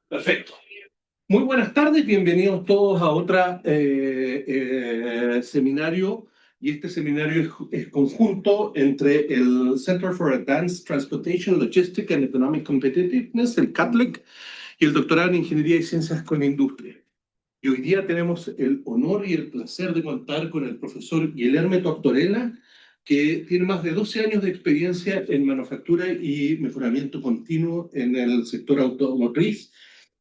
Perfecto. Muy buenas tardes, bienvenidos todos a otra seminario. Y este seminario es conjunto entre el Center for Advanced Transportation, Logistics and Economic Competitiveness, el CATLEC, y el doctorado en Ingeniería y Ciencias con la Industria. Y hoy día tenemos el honor y el placer de contar con el profesor Guilherme Tortorella, que tiene más de 12 años de experiencia en manufactura y mejoramiento continuo en el sector automotriz,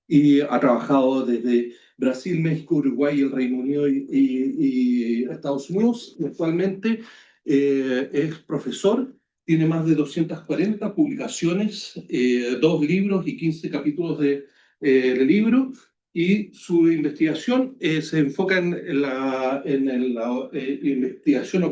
y ha trabajado desde Brasil, México, Uruguay, el Reino Unido y Estados Unidos. Actualmente es profesor, tiene más de 240 publicaciones, 2 libros y 15 capítulos de libro, y su investigación se enfoca en la investigación,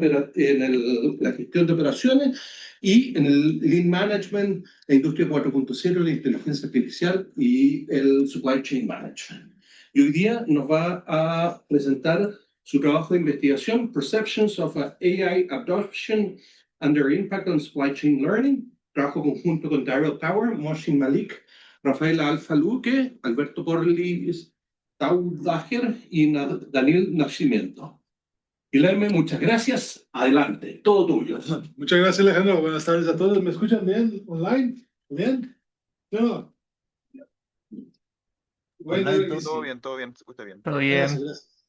la gestión de operaciones y en el Lean Management, la industria 4.0, la inteligencia artificial y el supply chain management. Y hoy día nos va a presentar su trabajo de investigación, Perceptions of AI Adoption Under Impact on Supply Chain Learning, trabajo conjunto con Daryl Power, Mohsin Malik, Rafael Alfaluque, Alberto Porlis Taudager y Daniel Nascimento. Guilherme, muchas gracias. Adelante, todo tuyo. Muchas gracias, Alejandro. Buenas tardes a todos. ¿Me escuchan bien online? ¿Bien? ¿No? Bueno, todo bien, se escucha bien. Todo bien. Gracias.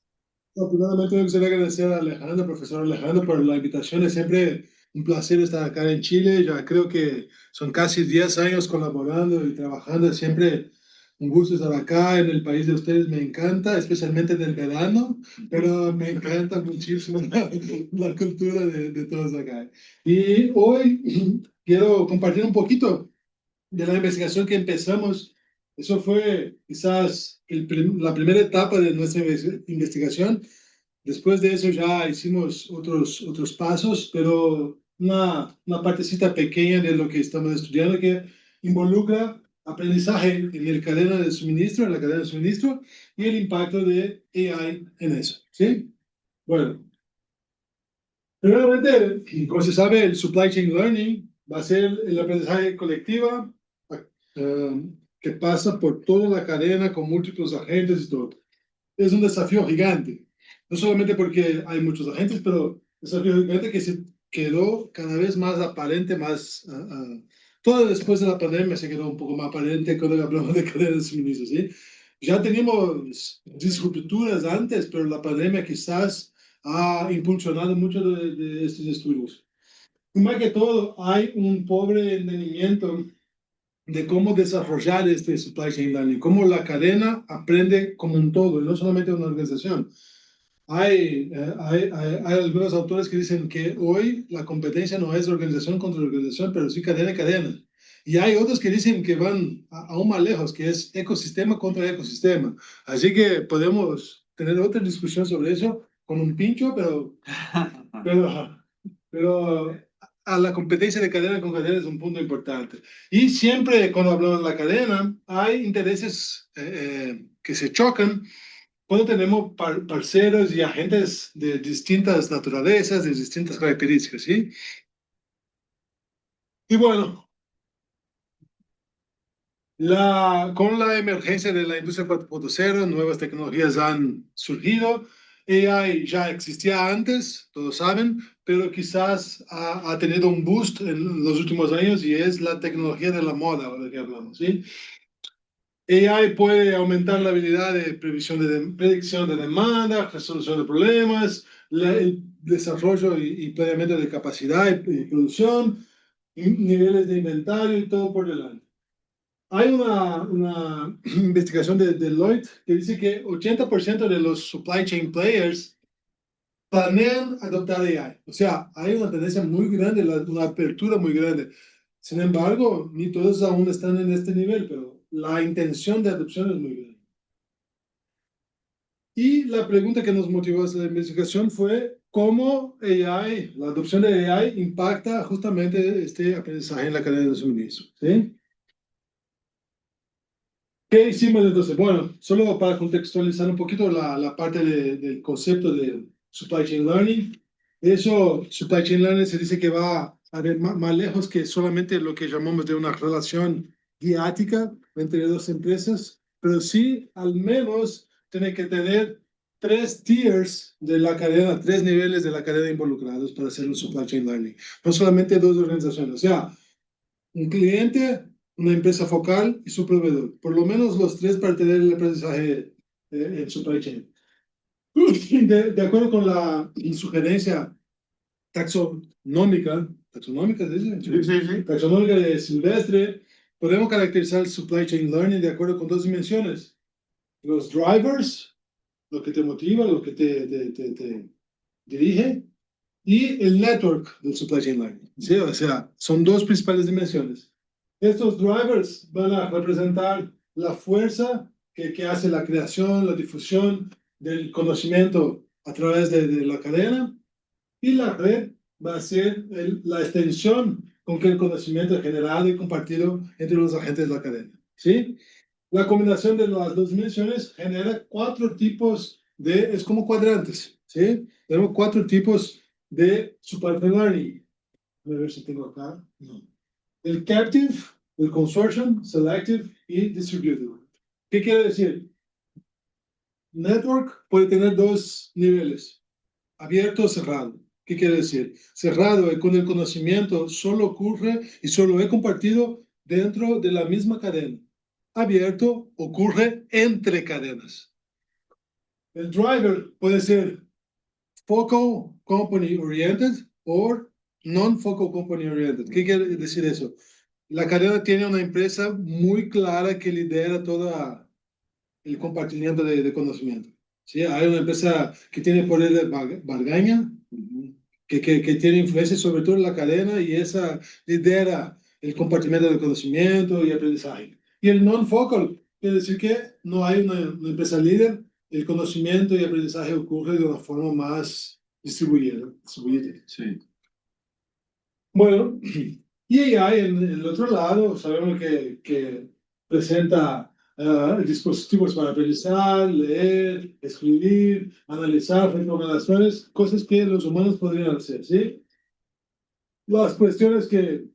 No, primeramente me gustaría agradecer a Alejandro, profesor Alejandro, por la invitación. Es siempre un placer estar acá en Chile. Ya creo que son casi 10 años colaborando y trabajando. Es siempre un gusto estar acá en el país de ustedes. Me encanta, especialmente en el verano, pero me encanta muchísimo la cultura de todos acá. Y hoy quiero compartir un poquito de la investigación que empezamos. Eso fue quizás la primera etapa de nuestra investigación. Después de eso ya hicimos otros pasos, pero una partecita pequeña de lo que estamos estudiando que involucra aprendizaje en la cadena de suministro, y el impacto de AI en eso. ¿Sí? Bueno, primeramente, como se sabe, el Supply Chain Learning va a ser el aprendizaje colectivo que pasa por toda la cadena con múltiples agentes y todo. Es un desafío gigante, no solamente porque hay muchos agentes, pero es un desafío gigante que se quedó cada vez más aparente, todo después de la pandemia se quedó un poco más aparente cuando hablamos de cadena de suministro, ¿sí? Ya teníamos disrupturas antes, pero la pandemia quizás ha impulsionado mucho de estos estudios. Y más que todo, hay un pobre entendimiento de cómo desarrollar este supply chain learning, cómo la cadena aprende como un todo, y no solamente una organización. Hay algunos autores que dicen que hoy la competencia no es organización contra organización, pero sí cadena y cadena. Y hay otros que dicen que van aún más lejos, que es ecosistema contra ecosistema. Así que podemos tener otra discusión sobre eso con un pincho, pero a la competencia de cadena con cadena es un punto importante. Y siempre cuando hablamos de la cadena, hay intereses que se chocan cuando tenemos parceros y agentes de distintas naturalezas, de distintas características, ¿sí? Y bueno, con la emergencia de la industria 4.0, nuevas tecnologías han surgido. AI ya existía antes, todos saben, pero quizás ha tenido un boost en los últimos años, y es la tecnología de la moda, ahora que hablamos, ¿sí? AI puede aumentar la habilidad de predicción de demanda, resolución de problemas, el desarrollo y planeamiento de capacidad y producción, niveles de inventario y todo por delante. Hay una investigación de Deloitte que dice que 80% de los supply chain players planean adoptar AI. O sea, hay una tendencia muy grande, una apertura muy grande. Sin embargo, ni todos aún están en este nivel, pero la intención de adopción es muy grande. Y la pregunta que nos motivó a esta investigación fue cómo AI, la adopción de AI, impacta justamente este aprendizaje en la cadena de suministro. ¿Sí? ¿Qué hicimos entonces? Bueno, solo para contextualizar un poquito la parte del concepto de Supply Chain Learning. Eso, Supply Chain Learning se dice que va a ver más lejos que solamente lo que llamamos de una relación guiática entre dos empresas, pero sí al menos tiene que tener 3 tiers de la cadena, 3 niveles de la cadena involucrados para hacer un supply chain learning. No solamente 2 organizaciones, o sea, un cliente, una empresa focal y su proveedor. Por lo menos los 3 para tener el aprendizaje en supply chain. De acuerdo con la sugerencia taxonómica, ¿dice? Sí. Taxonómica de Silvestre, podemos caracterizar el supply chain learning de acuerdo con 2 dimensiones. Los drivers, lo que te motiva, lo que te dirige, y el network del supply chain learning. ¿Sí? O sea, son 2 principales dimensiones. Estos drivers van a representar la fuerza que hace la creación, la difusión del conocimiento a través de la cadena, y la red va a ser la extensión con que el conocimiento es generado y compartido entre los agentes de la cadena. ¿Sí? La combinación de las 2 dimensiones genera 4 tipos es como cuadrantes. ¿Sí? Tenemos 4 tipos de supply chain learning. A ver si tengo acá. No. El captive, el consortium, selective y distributed. ¿Qué quiere decir? Network puede tener 2 niveles, abierto o cerrado. ¿Qué quiere decir? Cerrado es cuando el conocimiento solo ocurre y solo es compartido dentro de la misma cadena. Abierto ocurre entre cadenas. El driver puede ser focal company oriented o non-focal company oriented. ¿Qué quiere decir eso? La cadena tiene una empresa muy clara que lidera todo el compartimiento de conocimiento. ¿Sí? Hay una empresa que tiene poder de bargaña, que tiene influencia sobre todo en la cadena y esa lidera el compartimiento del conocimiento y aprendizaje. Y el non-focal quiere decir que no hay una empresa líder, el conocimiento y aprendizaje ocurre de una forma más distribuida. Sí. Bueno, y hay en el otro lado, sabemos que presenta dispositivos para pensar, leer, escribir, analizar recomendaciones, cosas que los humanos podrían hacer, ¿sí? Las cuestiones que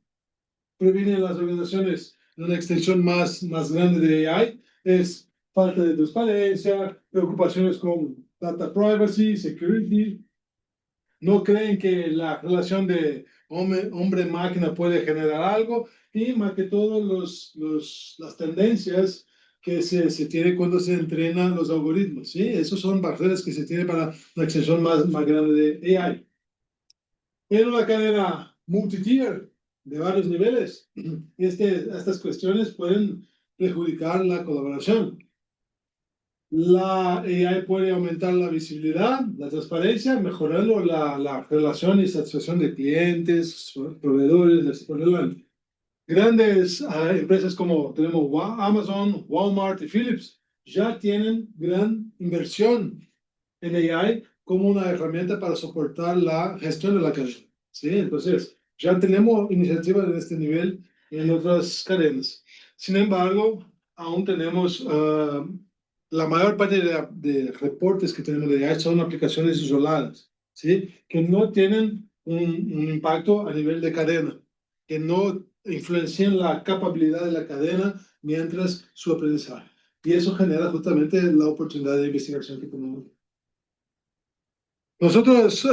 previenen las organizaciones en una extensión más grande de AI es falta de transparencia, preocupaciones con data privacy, security. No creen que la relación de hombre-máquina puede generar algo, y más que todo las tendencias que se tiene cuando se entrenan los algoritmos. ¿Sí? Esos son barreras que se tiene para una extensión más grande de AI. En una cadena multi-tier de varios niveles, estas cuestiones pueden perjudicar la colaboración. La AI puede aumentar la visibilidad, la transparencia, mejorando la relación y satisfacción de clientes, proveedores, así por delante. Grandes empresas como tenemos Amazon, Walmart y Philips ya tienen gran inversión en AI como una herramienta para soportar la gestión de la cadena. ¿Sí? Entonces, ya tenemos iniciativas de este nivel en otras cadenas. Sin embargo, aún tenemos la mayor parte de reportes que tenemos de AI son aplicaciones isoladas, ¿sí? Que no tienen un impacto a nivel de cadena, que no influencian la capacidad de la cadena mientras su aprendizaje. Y eso genera justamente la oportunidad de investigación que tenemos. Nosotros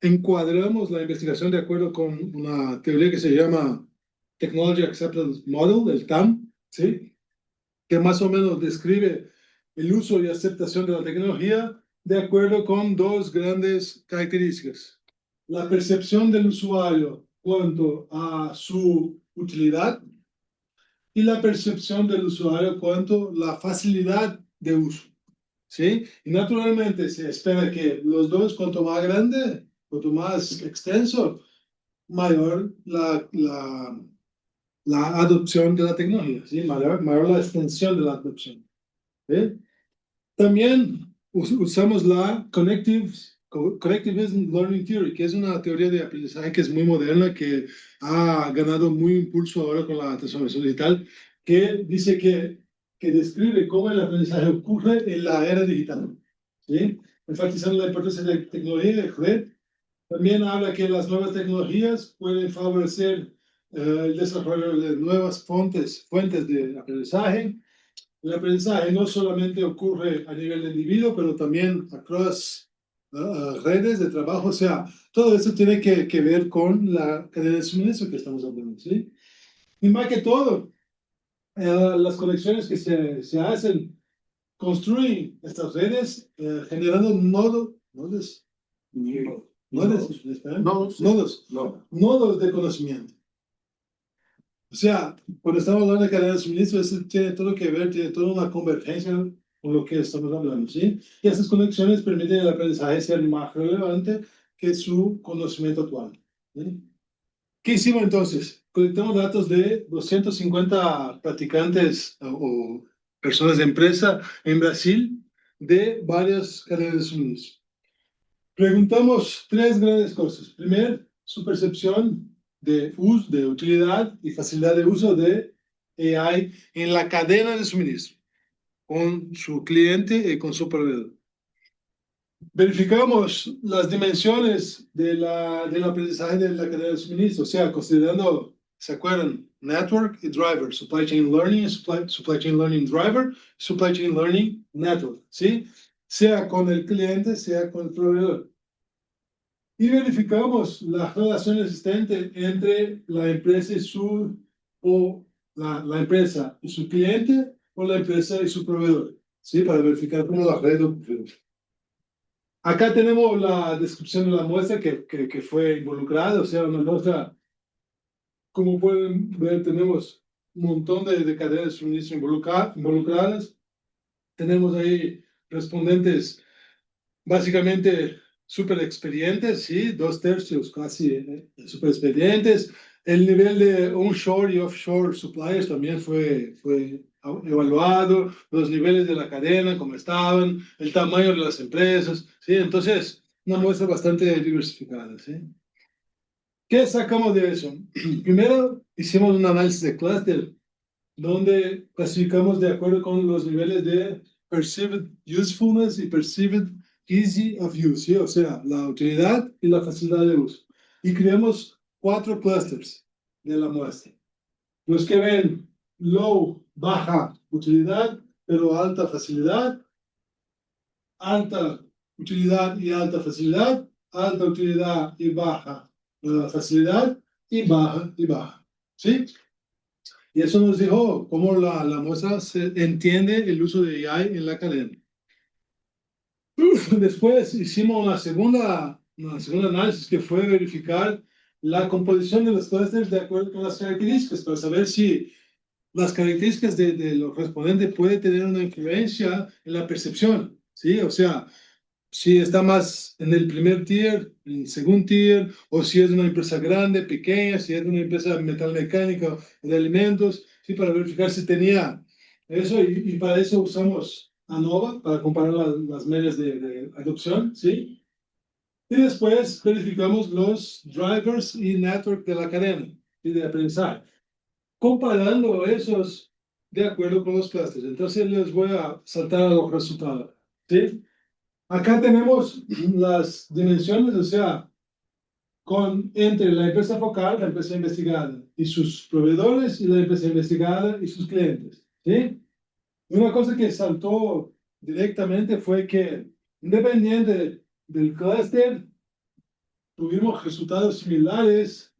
encuadramos la investigación de acuerdo con una teoría que se llama Technology Acceptance Model, el TAM, ¿sí? Que más o menos describe el uso y aceptación de la tecnología de acuerdo con 2 grandes características. La percepción del usuario cuanto a su utilidad y la percepción del usuario cuanto a la facilidad de uso. ¿Sí? Y naturalmente se espera que los 2, cuanto más grande, cuanto más extenso, mayor la adopción de la tecnología, ¿sí? Mayor la extensión de la adopción. ¿Sí? También usamos la Connectivism Learning Theory, que es una teoría de aprendizaje que es muy moderna, que ha ganado muy impulso ahora con la transformación digital, que dice que describe cómo el aprendizaje ocurre en la era digital. ¿Sí? Enfatizando la importancia de la tecnología de red. También habla que las nuevas tecnologías pueden favorecer el desarrollo de nuevas fuentes de aprendizaje. El aprendizaje no solamente ocurre a nivel de individuo, pero también across redes de trabajo. O sea, todo eso tiene que ver con la cadena de suministro que estamos hablando, ¿sí? Y más que todo, las conexiones que se hacen construyen estas redes generando nodos de conocimiento. O sea, cuando estamos hablando de cadena de suministro, eso tiene todo que ver, tiene toda una convergencia con lo que estamos hablando, ¿sí? Y esas conexiones permiten al aprendizaje ser más relevante que su conocimiento actual, ¿sí? ¿Qué hicimos entonces? Colectamos datos de 250 practicantes o personas de empresa en Brasil de varias cadenas de suministro. Preguntamos tres grandes cosas. Primero, su percepción de uso, de utilidad y facilidad de uso de AI en la cadena de suministro, con su cliente y con su proveedor. Verificamos las dimensiones del aprendizaje de la cadena de suministro, o sea, considerando, ¿se acuerdan? Network y driver, supply chain learning, supply chain learning driver, supply chain learning network, ¿sí? Sea con el cliente, sea con el proveedor. Y verificamos la relación existente entre la empresa y la empresa y su cliente o la empresa y su proveedor, ¿sí? Para verificar cómo la red ocurre. Acá tenemos la descripción de la muestra que fue involucrada, o sea, una muestra, como pueden ver, tenemos un montón de cadenas de suministro involucradas. Tenemos ahí respondentes básicamente súper experientes, ¿sí? 2/3 casi súper experientes. El nivel de onshore y offshore suppliers también fue evaluado, los niveles de la cadena, cómo estaban, el tamaño de las empresas, ¿sí? Entonces, una muestra bastante diversificada, ¿sí? ¿Qué sacamos de eso? Primero, hicimos un análisis de clúster, donde clasificamos de acuerdo con los niveles de perceived usefulness y perceived easy of use, ¿sí? O sea, la utilidad y la facilidad de uso. Y creamos 4 clusters de la muestra. Los que ven low, baja utilidad, pero alta facilidad, alta utilidad y alta facilidad, alta utilidad y baja facilidad, y baja, ¿sí? Y eso nos dijo cómo la muestra se entiende el uso de AI en la cadena. Después hicimos una segunda análisis que fue verificar la composición de los clusters de acuerdo con las características, para saber si las características de los respondentes pueden tener una influencia en la percepción, ¿sí? O sea, si está más en el primer tier, en el segundo tier, o si es una empresa grande, pequeña, si es una empresa metalmecánica de alimentos, ¿sí? Para verificar si tenía eso, y para eso usamos ANOVA, para comparar las medias de adopción, ¿sí? Y después verificamos los drivers y network de la cadena y de aprendizaje, comparando esos de acuerdo con los clusters. Entonces les voy a saltar a los resultados, ¿sí? Acá tenemos las dimensiones, o sea, entre la empresa focal, la empresa investigada, y sus proveedores, y la empresa investigada y sus clientes, ¿sí? Una cosa que saltó directamente fue que, independiente del clúster, tuvimos resultados similares,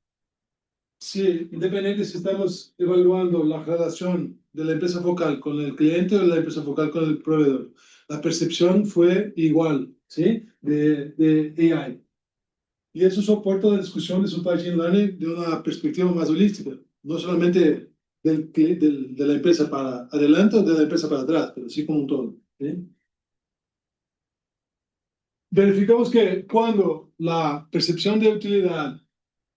sí, independiente si estamos evaluando la relación de la empresa focal con el cliente o la empresa focal con el proveedor. La percepción fue igual, ¿sí? De AI. Y eso soporta la discusión de supply chain learning de una perspectiva más holística, no solamente de la empresa para adelante o de la empresa para atrás, pero sí como un todo, ¿sí? Verificamos que cuando la percepción de utilidad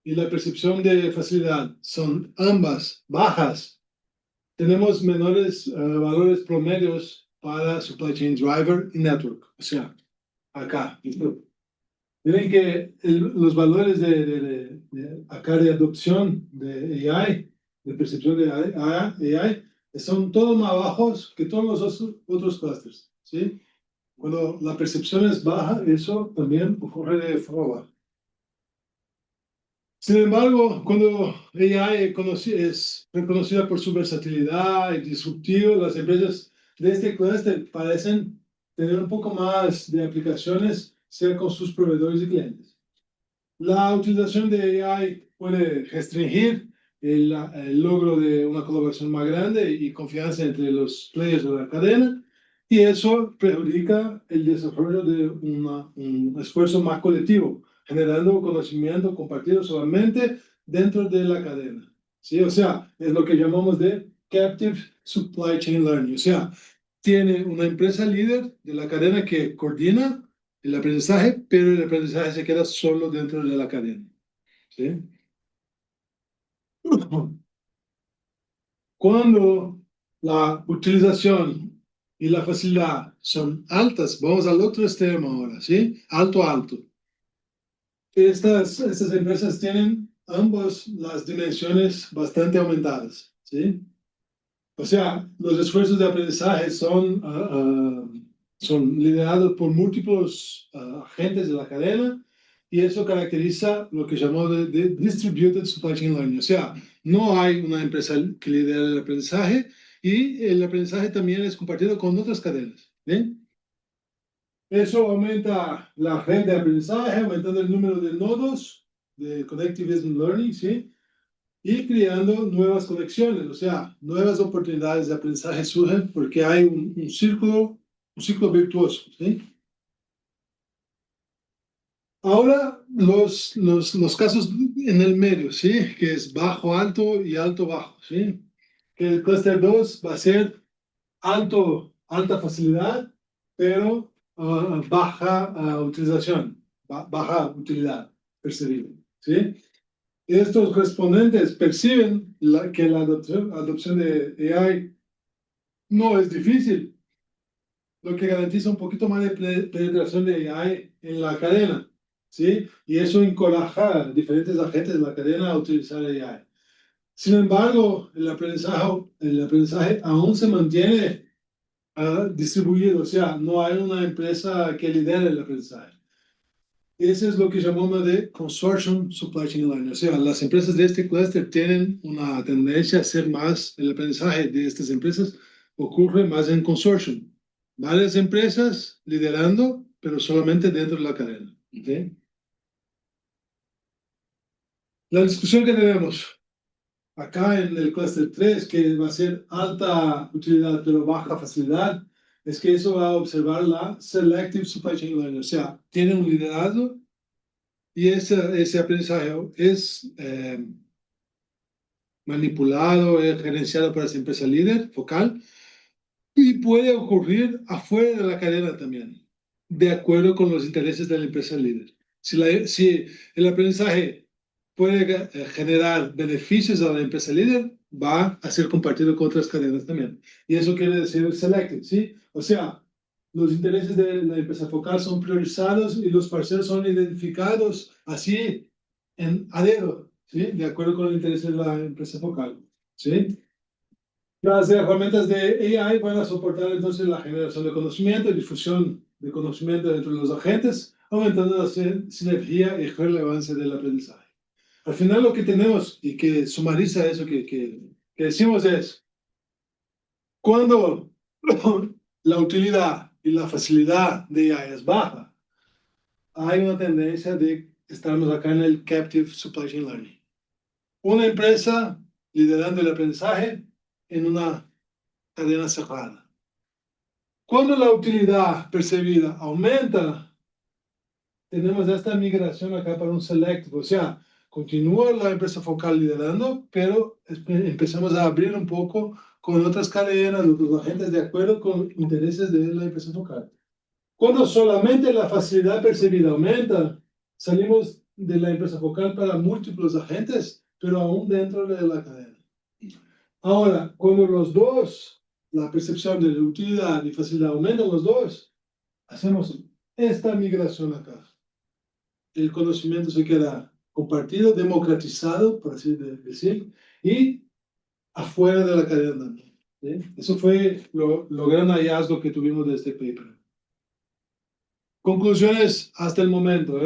y la percepción de facilidad son ambas bajas, tenemos menores valores promedios para supply chain driver y network. O sea, acá. Miren que los valores acá de adopción de AI, de percepción de AI, son todos más bajos que todos los otros clusters, ¿sí? Cuando la percepción es baja, eso también ocurre de forma baja. Sin embargo, cuando AI es reconocida por su versatilidad y disruptivo, las empresas de este clúster parecen tener un poco más de aplicaciones cerca con sus proveedores y clientes. La utilización de AI puede restringir el logro de una colaboración más grande y confianza entre los players de la cadena, y eso perjudica el desarrollo de un esfuerzo más colectivo, generando conocimiento compartido solamente dentro de la cadena. ¿Sí? O sea, es lo que llamamos de Captive Supply Chain Learning. O sea, tiene una empresa líder de la cadena que coordina el aprendizaje, pero el aprendizaje se queda solo dentro de la cadena. ¿Sí? Cuando la utilización y la facilidad son altas, vamos al otro extremo ahora, ¿sí? Alto, alto. Estas empresas tienen ambos las dimensiones bastante aumentadas, ¿sí? O sea, los esfuerzos de aprendizaje son liderados por múltiples agentes de la cadena, y eso caracteriza lo que llamamos de Distributed Supply Chain Learning. O sea, no hay una empresa que lidera el aprendizaje, y el aprendizaje también es compartido con otras cadenas. ¿Bien? Eso aumenta la red de aprendizaje, aumentando el número de nodos de Connectivism Learning, ¿sí? Y creando nuevas conexiones, o sea, nuevas oportunidades de aprendizaje surgen porque hay un ciclo virtuoso, ¿sí? Ahora, los casos en el medio, ¿sí? Que es bajo, alto y alto, bajo, ¿sí? Que el clúster 2 va a ser alta facilidad, pero baja utilización, baja utilidad percibida, ¿sí? Estos respondentes perciben que la adopción de AI no es difícil, lo que garantiza un poquito más de penetración de AI en la cadena, ¿sí? Y eso encoraja a diferentes agentes de la cadena a utilizar AI. Sin embargo, el aprendizaje aún se mantiene distribuido, o sea, no hay una empresa que lidere el aprendizaje. Eso es lo que llamamos de Consortium Supply Chain Learning. O sea, las empresas de este clúster tienen una tendencia a hacer más, el aprendizaje de estas empresas ocurre más en consortium. Varias empresas liderando, pero solamente dentro de la cadena. ¿Okay? La discusión que tenemos acá en el clúster 3, que va a ser alta utilidad pero baja facilidad, es que eso va a observar la Selective Supply Chain Learning. O sea, tiene un liderazgo, y ese aprendizaje es manipulado, es gerenciado por esa empresa líder focal, y puede ocurrir afuera de la cadena también, de acuerdo con los intereses de la empresa líder. Si el aprendizaje puede generar beneficios a la empresa líder, va a ser compartido con otras cadenas también. Y eso quiere decir selected, ¿sí? O sea, los intereses de la empresa focal son priorizados y los parceros son identificados así a dedo, ¿sí? De acuerdo con los intereses de la empresa focal, ¿sí? Las herramientas de AI van a soportar entonces la generación de conocimiento y difusión de conocimiento entre los agentes, aumentando la sinergia y relevancia del aprendizaje. Al final lo que tenemos y que sumariza eso que decimos es, cuando la utilidad y la facilidad de AI es baja, hay una tendencia de estarnos acá en el Captive Supply Chain Learning. Una empresa liderando el aprendizaje en una cadena cerrada. Cuando la utilidad percibida aumenta, tenemos esta migración acá para un selective, o sea, continúa la empresa focal liderando, pero empezamos a abrir un poco con otras cadenas, otros agentes de acuerdo con intereses de la empresa focal. Cuando solamente la facilidad percibida aumenta, salimos de la empresa focal para múltiples agentes, pero aún dentro de la cadena. Ahora, cuando los dos, la percepción de utilidad y facilidad aumentan los dos, hacemos esta migración acá. El conocimiento se queda compartido, democratizado, por así decir, y afuera de la cadena también. ¿Sí? Eso fue lo gran hallazgo que tuvimos de este paper. Conclusiones hasta el momento.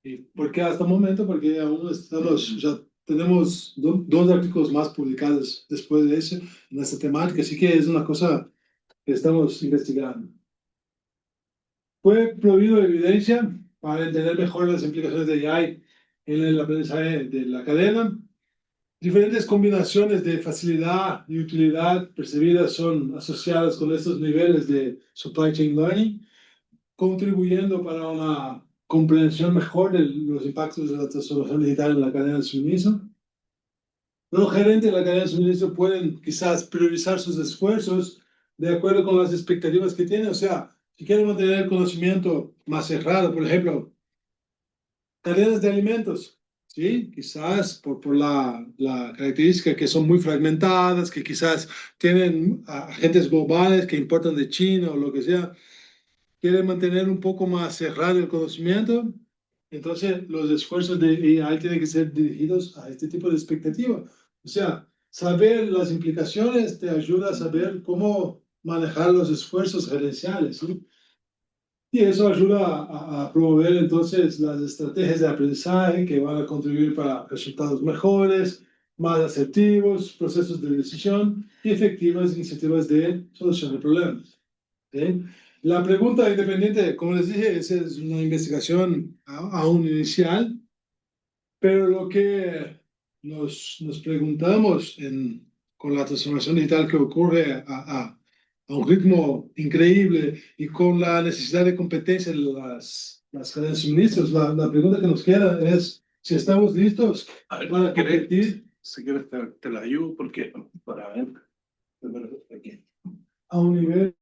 ¿Y por qué hasta el momento? Porque aún estamos, ya tenemos dos artículos más publicados después de eso, en esta temática, así que es una cosa que estamos investigando. Fue prohibido evidencia para entender mejor las implicaciones de AI en el aprendizaje de la cadena. Diferentes combinaciones de facilidad y utilidad percibidas son asociadas con estos niveles de supply chain learning, contribuyendo para una comprensión mejor de los impactos de la transformación digital en la cadena de suministro. Los gerentes de la cadena de suministro pueden quizás priorizar sus esfuerzos de acuerdo con las expectativas que tienen. O sea, si quieren mantener el conocimiento más cerrado, por ejemplo, cadenas de alimentos, ¿sí? Quizás por la característica que son muy fragmentadas, que quizás tienen agentes globales que importan de China o lo que sea, quieren mantener un poco más cerrado el conocimiento. Entonces, los esfuerzos de AI tienen que ser dirigidos a este tipo de expectativa. O sea, saber las implicaciones te ayuda a saber cómo manejar los esfuerzos gerenciales, ¿sí? Y eso ayuda a promover entonces las estrategias de aprendizaje que van a contribuir para resultados mejores, más asertivos, procesos de decisión y efectivas iniciativas de solución de problemas. ¿Sí? La pregunta independiente, como les dije, esa es una investigación aún inicial, pero lo que nos preguntamos con la transformación digital que ocurre a un ritmo increíble y con la necesidad de competencia en las cadenas de suministros, la pregunta que nos queda es si estamos listos A ver, para competir si quieres te la ayudo porque para ver. Aquí. a un nivel.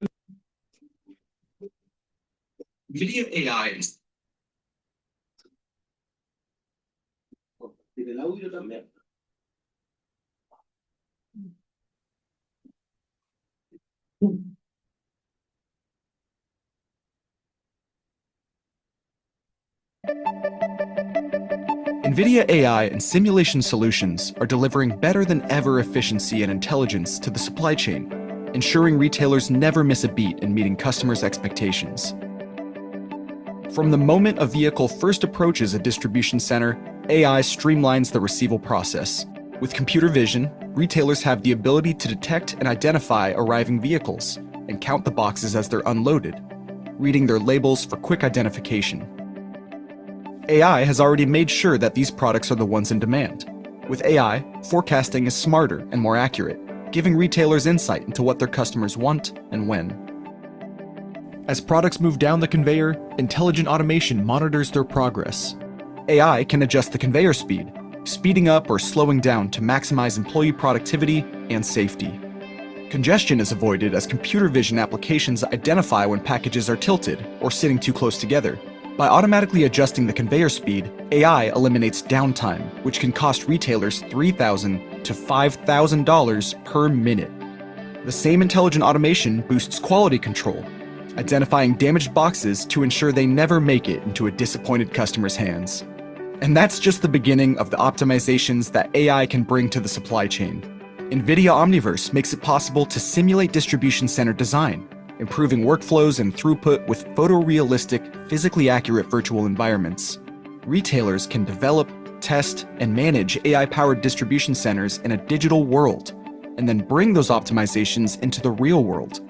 Video AI. Y del audio también. NVIDIA AI and simulation solutions are delivering better than ever efficiency and intelligence to the supply chain, ensuring retailers never miss a beat in meeting customers' expectations. From the moment a vehicle first approaches a distribution center, AI streamlines the receival process. With computer vision, retailers have the ability to detect and identify arriving vehicles and count the boxes as they're unloaded, reading their labels for quick identification. AI has already made sure that these products are the ones in demand. With AI, forecasting is smarter and more accurate, giving retailers insight into what their customers want and when. As products move down the conveyor, intelligent automation monitors their progress. AI can adjust the conveyor speed, speeding up or slowing down to maximize employee productivity and safety. Congestion is avoided as computer vision applications identify when packages are tilted or sitting too close together. By automatically adjusting the conveyor speed, AI eliminates downtime, which can cost retailers $3,000 to $5,000 per minute. The same intelligent automation boosts quality control, identifying damaged boxes to ensure they never make it into a disappointed customer's hands. And that's just the beginning of the optimizations that AI can bring to the supply chain. NVIDIA Omniverse makes it possible to simulate distribution center design, improving workflows and throughput with photorealistic, physically accurate virtual environments. Retailers can develop, test, and manage AI-powered distribution centers in a digital world, and then bring those optimizations into the real world.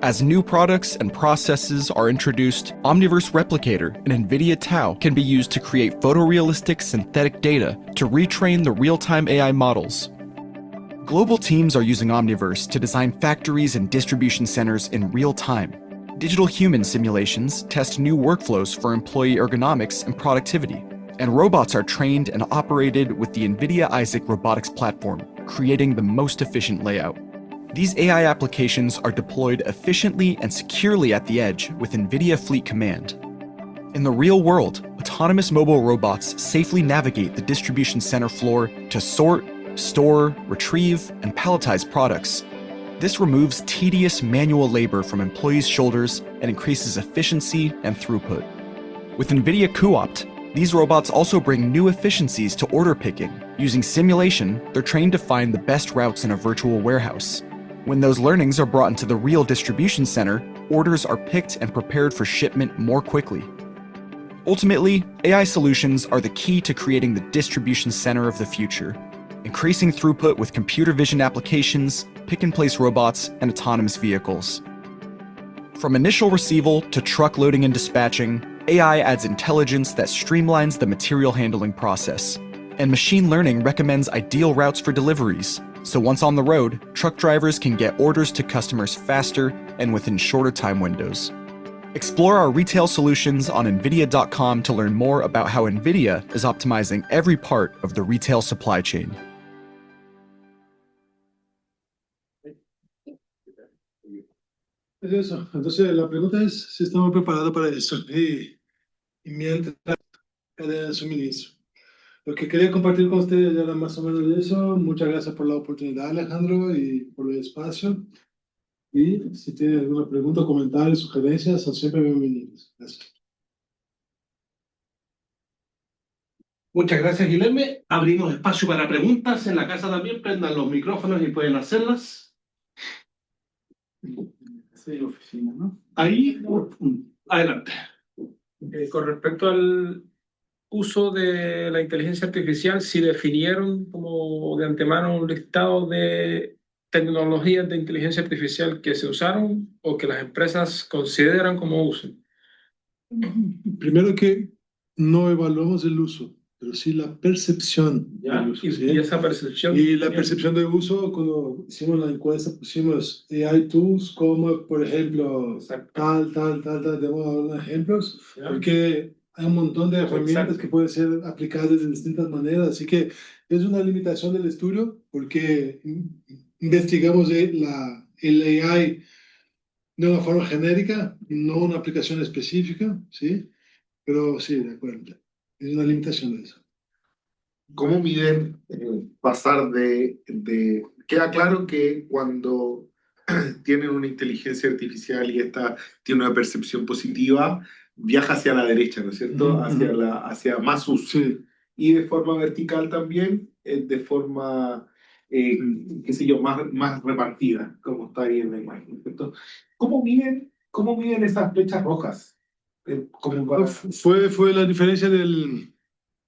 As new products and processes are introduced, Omniverse Replicator and NVIDIA Tau can be used to create photorealistic synthetic data to retrain the real-time AI models. Global teams are using Omniverse to design factories and distribution centers in real time. Digital human simulations test new workflows for employee ergonomics and productivity. And robots are trained and operated with the NVIDIA Isaac robotics platform, creating the most efficient layout. These AI applications are deployed efficiently and securely at the edge with NVIDIA Fleet Command. In the real world, autonomous mobile robots safely navigate the distribution center floor to sort, store, retrieve, and palletize products. This removes tedious manual labor from employees' shoulders and increases efficiency and throughput. With NVIDIA cuOpt, these robots also bring new efficiencies to order picking. Using simulation, they're trained to find the best routes in a virtual warehouse. When those learnings are brought into the real distribution center, orders are picked and prepared for shipment more quickly. Ultimately, AI solutions are the key to creating the distribution center of the future, increasing throughput with computer vision applications, pick-and-place robots, and autonomous vehicles. From initial receival to truck loading and dispatching, AI adds intelligence that streamlines the material handling process. And machine learning recommends ideal routes for deliveries, so once on the road, truck drivers can get orders to customers faster and within shorter time windows. Explore our retail solutions on NVIDIA.com to learn more about how NVIDIA is optimizing every part of the retail supply chain. Es eso. Entonces, la pregunta es si estamos preparados para eso. Y mientras cadena de suministro. Lo que quería compartir con ustedes era más o menos de eso. Muchas gracias por la oportunidad, Alejandro, y por el espacio. Y si tienen alguna pregunta, comentarios, sugerencias, son siempre bienvenidos. Gracias. Muchas gracias, Guilherme. Abrimos espacio para preguntas. En la casa también prendan los micrófonos y pueden hacerlas. Sí, oficina, ¿no? Ahí, adelante. Con respecto al uso de la inteligencia artificial, si definieron como de antemano un listado de tecnologías de inteligencia artificial que se usaron o que las empresas consideran como uso. Primero que no evaluamos el uso, pero sí la percepción ¿Ya? del uso. Y, ¿sí? y esa percepción. Y la percepción de uso, cuando hicimos la encuesta, pusimos AI tools como, por ejemplo, tal, debemos dar ejemplos, ¿Ya? porque hay un montón de herramientas Exacto. que pueden ser aplicadas de distintas maneras, así que es una limitación del estudio, porque investigamos el AI de una forma genérica, no una aplicación específica, ¿sí? Pero sí, de acuerdo, es una limitación de eso. ¿Cómo miden pasar Queda claro que cuando tienen una inteligencia artificial y esta tiene una percepción positiva, viaja hacia la derecha, ¿no es cierto? Hacia más uso. Sí. Y de forma vertical también, de forma, qué sé yo, más repartida, como está ahí en la imagen, ¿no es cierto? ¿Cómo miden esas flechas rojas? Fue la diferencia del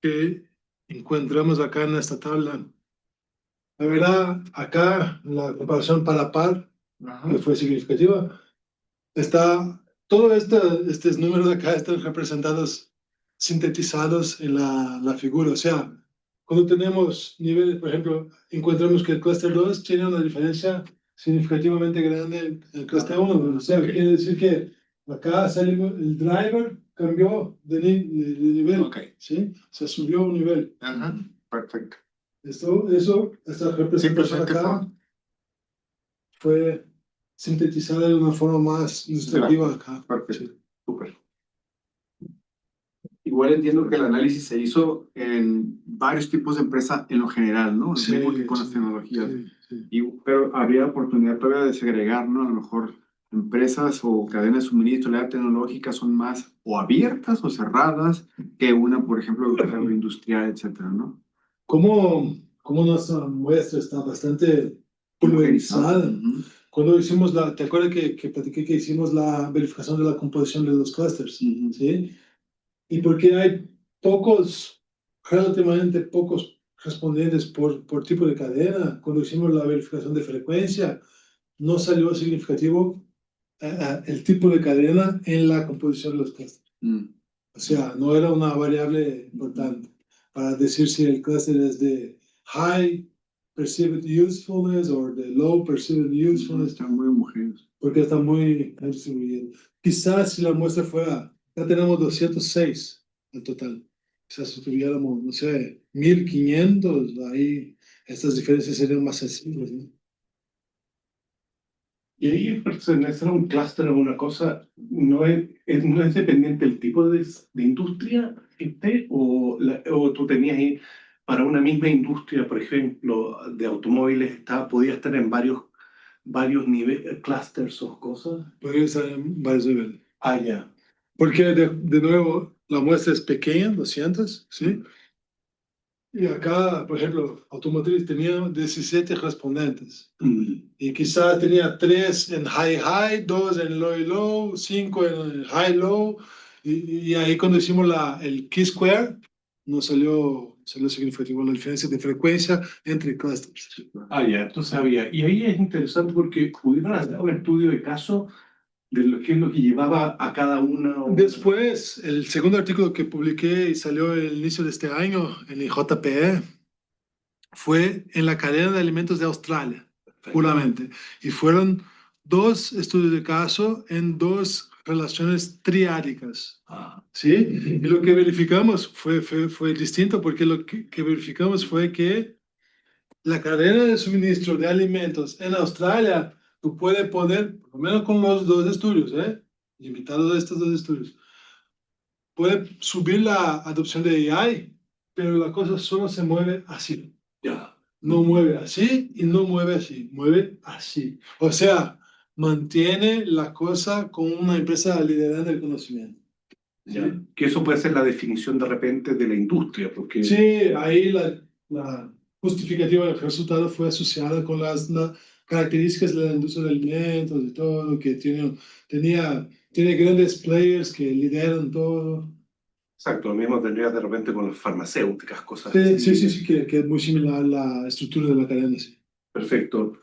que encontramos acá en esta tabla. La verdad, acá la comparación para par, que fue significativa, está, todos estos números de acá están representados, sintetizados en la figura. O sea, cuando tenemos niveles, por ejemplo, encontramos que el clúster 2 tiene una diferencia significativamente grande en el clúster 1. O sea, quiere decir que acá salimos, el driver cambió de nivel, ¿sí? Se subió un nivel. Perfecto. Esta representación acá fue sintetizada de una forma más ilustrativa acá. Perfecto. Súper. Igual entiendo que el análisis se hizo en varios tipos de empresas en lo general, ¿no? Sí, Mismo que con las tecnologías. Sí. Pero habría oportunidad todavía de segregar, ¿no? A lo mejor empresas o cadenas de suministro de la tecnológica son más o abiertas o cerradas que una, por ejemplo, agroindustrial, etcétera, ¿no? Como nuestra muestra está bastante pulverizada. Cuando hicimos ¿te acuerdas que platiqué que hicimos la verificación de la composición de los clusters? ¿Sí? Y porque hay relativamente pocos respondentes por tipo de cadena, cuando hicimos la verificación de frecuencia, no salió significativo el tipo de cadena en la composición de los clusters. O sea, no era una variable importante para decir si el cluster es de high perceived usefulness o de low perceived usefulness. Están muy homogéneos. Porque está muy distribuido. Quizás si la muestra fuera, ya tenemos 206 en total. Quizás si tuviéramos, no sé, 1500, ahí estas diferencias serían más sensibles, ¿no? Y ahí pertenecer a un clúster o una cosa no es dependiente del tipo de industria que esté, o tú tenías ahí para una misma industria, por ejemplo, de automóviles, podía estar en varios niveles, clústeres o cosas. Podría estar en varios niveles. Ya. Porque de nuevo, la muestra es pequeña, 200, ¿sí? Y acá, por ejemplo, automotriz tenía 17 respondentes. Y quizás tenía 3 en high-high, 2 en low-low, 5 en high-low, Y ahí cuando hicimos el Q-Square, nos salió significativo la diferencia de frecuencia entre clusters. Ah, ya, tú sabías. Y ahí es interesante porque pudieron hacer un estudio de caso de lo que es lo que llevaba a cada una. Después, el segundo artículo que publiqué y salió al inicio de este año en el JPE fue en la cadena de alimentos de Australia, puramente. Y fueron 2 estudios de caso en 2 relaciones triádicas. ¿Sí? Y lo que verificamos fue distinto porque lo que verificamos fue que la cadena de suministro de alimentos en Australia, tú puedes poner, por lo menos con los 2 estudios, limitados a estos 2 estudios, puede subir la adopción de AI, pero la cosa solo se mueve así. Ya. No mueve así y no mueve así, mueve así. O sea, mantiene la cosa con una empresa liderando el conocimiento. Ya. Que eso puede ser la definición de repente de la industria, porque... Sí, ahí la justificativa del resultado fue asociada con las características de la industria de alimentos y todo, que tiene grandes players que lideran todo. Exacto, lo mismo tendrías de repente con las farmacéuticas, cosas Sí, así. sí, que es muy similar a la estructura de la cadena, sí. Perfecto.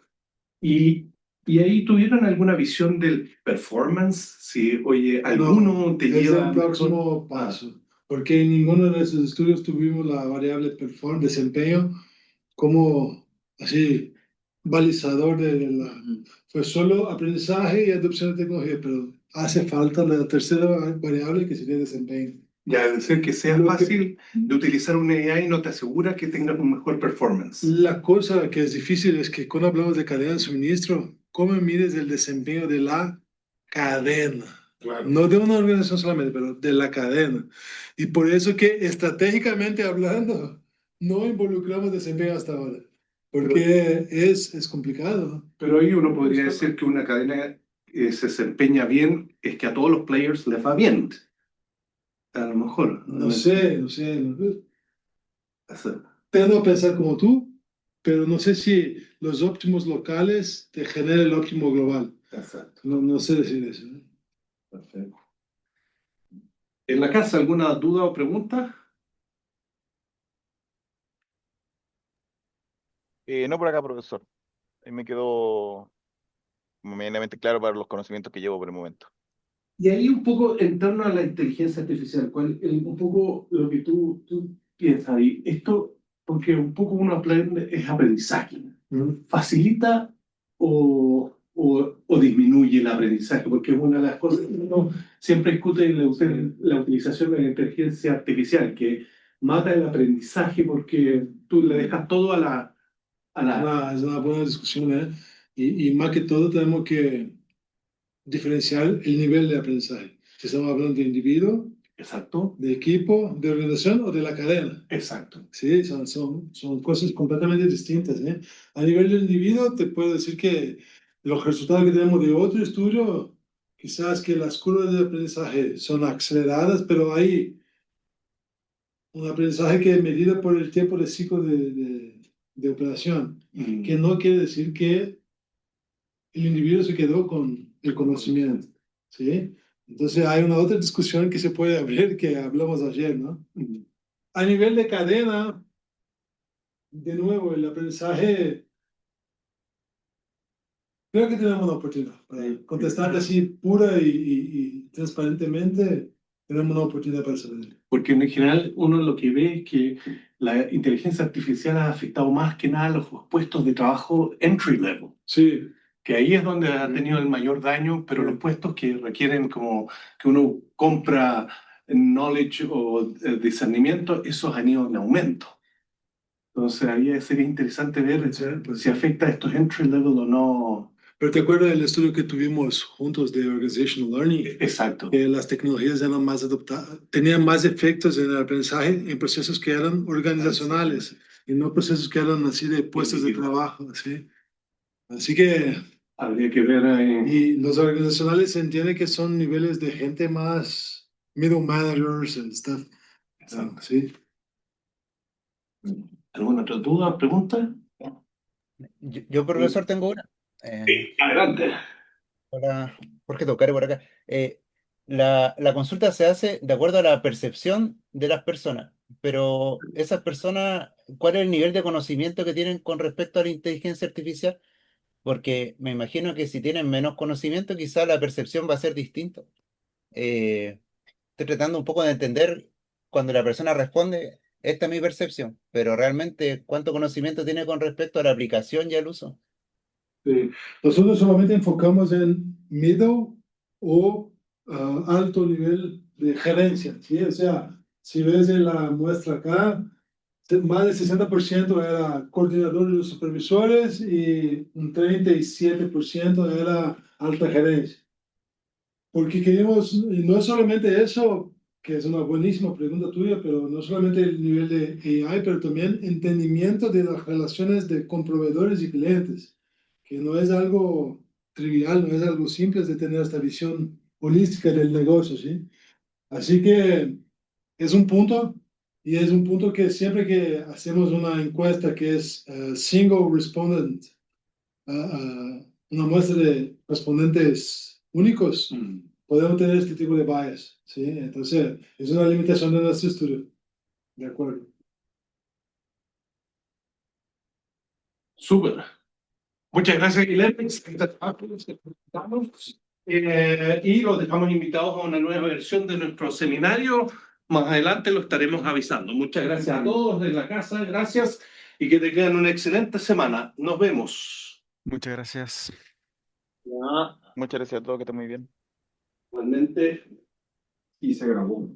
¿Y ahí tuvieron alguna visión del performance? Si, oye, alguno te Es lleva... el próximo paso, porque en ninguno de esos estudios tuvimos la variable desempeño como así balizador de la... Fue solo aprendizaje y adopción de tecnología, pero hace falta la tercera variable que sería desempeño. Ya, es decir, que sea Lo que- fácil de utilizar una AI no te asegura que tengas un mejor performance. La cosa que es difícil es que cuando hablamos de cadena de suministro, ¿cómo mides el desempeño de la cadena? Claro. No de una organización solamente, pero de la cadena. Y por eso que estratégicamente hablando, no involucramos desempeño hasta ahora, porque es complicado. Pero ahí uno podría decir que una cadena se desempeña bien, es que a todos los players les va bien. A lo mejor. No sé. O sea, Tendo a pensar como tú, pero no sé si los óptimos locales te generan el óptimo global. exacto. No sé decir eso. Perfecto. ¿En la casa alguna duda o pregunta? No por acá, profesor. Me quedó medianamente claro para los conocimientos que llevo por el momento. Y ahí un poco en torno a la inteligencia artificial, un poco lo que tú piensas ahí, esto, porque un poco uno aprende, es aprendizaje, ¿facilita o disminuye el aprendizaje? Porque es una de las cosas que uno siempre discute en la utilización de la inteligencia artificial, que mata el aprendizaje porque tú le dejas todo a la... Es una buena discusión, ¿eh? Y más que todo tenemos que diferenciar el nivel de aprendizaje. Si estamos hablando de individuo, Exacto, de equipo, de organización o de la cadena. exacto. Sí, son cosas completamente distintas, ¿eh? A nivel del individuo, te puedo decir que los resultados que tenemos de otro estudio, quizás que las curvas de aprendizaje son aceleradas, pero hay un aprendizaje que es medido por el tiempo de ciclo de operación, que no quiere decir que el individuo se quedó con el conocimiento, ¿sí? Entonces hay una otra discusión que se puede abrir que hablamos ayer, ¿no? A nivel de cadena, de nuevo, el aprendizaje, creo que tenemos una oportunidad. Para contestar así pura y transparentemente, tenemos una oportunidad para saber. Porque en general uno lo que ve es que la inteligencia artificial ha afectado más que nada a los puestos de trabajo entry level, Sí, que ahí es donde ha tenido el mayor daño, pero los puestos que requieren como que uno compra knowledge o discernimiento, esos han ido en aumento. Entonces ahí sería interesante ver si afecta a estos entry level o no. pero ¿te acuerdas del estudio que tuvimos juntos de Organizational Learning? Exacto. Que las tecnologías eran más adoptadas, tenían más efectos en el aprendizaje en procesos que eran organizacionales y no procesos que eran así de puestos de trabajo, ¿sí? Así que... Habría que ver... Y los organizacionales se entiende que son niveles de gente más middle managers and stuff. Exacto. Sí. ¿Alguna otra duda, pregunta? Yo, profesor, tengo una. Adelante. Hola, Jorge Tocare por acá. la consulta se hace de acuerdo a la percepción de las personas, pero esas personas, ¿cuál es el nivel de conocimiento que tienen con respecto a la inteligencia artificial? Porque me imagino que si tienen menos conocimiento, quizá la percepción va a ser distinta. Eh, Estoy tratando un poco de entender cuando la persona responde, esta es mi percepción, pero realmente cuánto conocimiento tiene con respecto a la aplicación y al uso. Sí. Nosotros solamente enfocamos en middle o alto nivel de gerencia, ¿sí? O sea, si ves en la muestra acá, más del 60% era coordinadores de supervisores y un 37% era alta gerencia. Porque queremos, y no es solamente eso, que es una buenísima pregunta tuya, pero no solamente el nivel de AI, pero también entendimiento de las relaciones con proveedores y clientes, que no es algo trivial, no es algo simple de tener esta visión holística del negocio, ¿sí? Así que es un punto, y es un punto que siempre que hacemos una encuesta que es single respondent, una muestra de respondentes únicos, podemos tener este tipo de bias, ¿sí? Entonces, es una limitación de nuestro estudio. De acuerdo. Súper. Muchas gracias, Guilherme. Y los dejamos invitados a una nueva versión de nuestro seminario. Más adelante lo estaremos avisando. Muchas gracias a todos de la casa, gracias y que tengan una excelente semana. Nos vemos. Muchas gracias. Ya, Muchas gracias a todos, que estén muy bien. igualmente. Y se grabó.